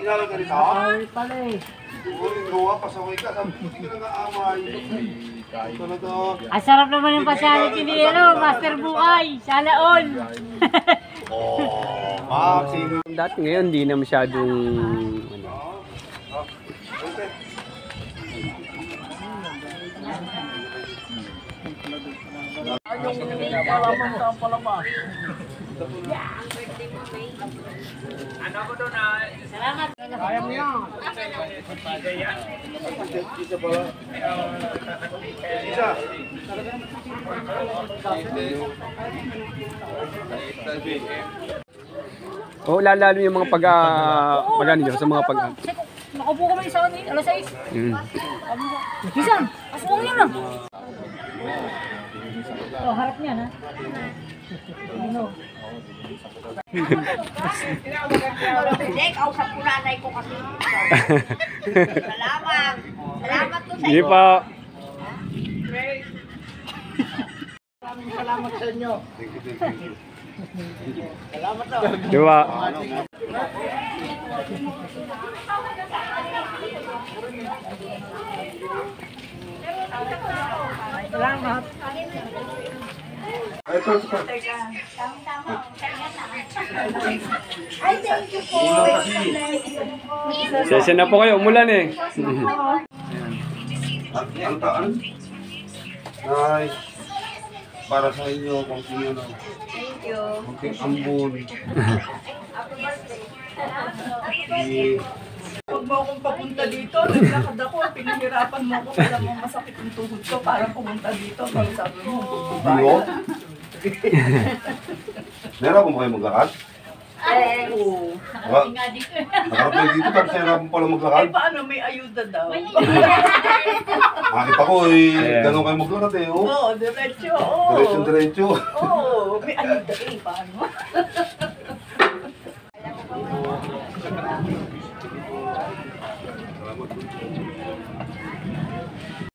Inalang ka rito? Ay, pala eh. Gawa, pasaway ka. Hindi ka nag-aamay. Ang sarap naman yung pasyality ni Master Bukay. Sana all. Oh, Maxi. Dati ngayon, hindi na masyadong Ano ko doon na? Salamat. Kaya mo yan. Isa pala. Isa. oh, lalo yung mga pag-ano nyo, sa mga Nakaupo kami sa alas 6. Bisan, aswang yun na. Oh, harap niya na. Ano? Hindi, kausap ko nanay ko kasi. Salamat. Salamat to sa Hindi iyo. pa. Salamat sa inyo. Salamat to. Di ba? Salamat. Ito, ito. Ay, thank you po. Session na po kayo, umulan eh. Ang taan. Ay, para sa inyo, kung sino na. Thank you. Kunting ambon. Huwag mo akong papunta dito, naglakad ako, pinahirapan mo ako, kaya mo masakit yung tuhod ko para pumunta dito. Pag sabi mo, Biyo? Meron mo kayo maglakad? Ay, Nakarap kayo dito, tapos nahirapan pala maglakad. eh paano, may ayuda daw. Nakita ko eh, gano'n kayo maglakad eh. Oh. Oo, diretso, oo. Diretso. Oo, may ayuda eh, paano? Salamat.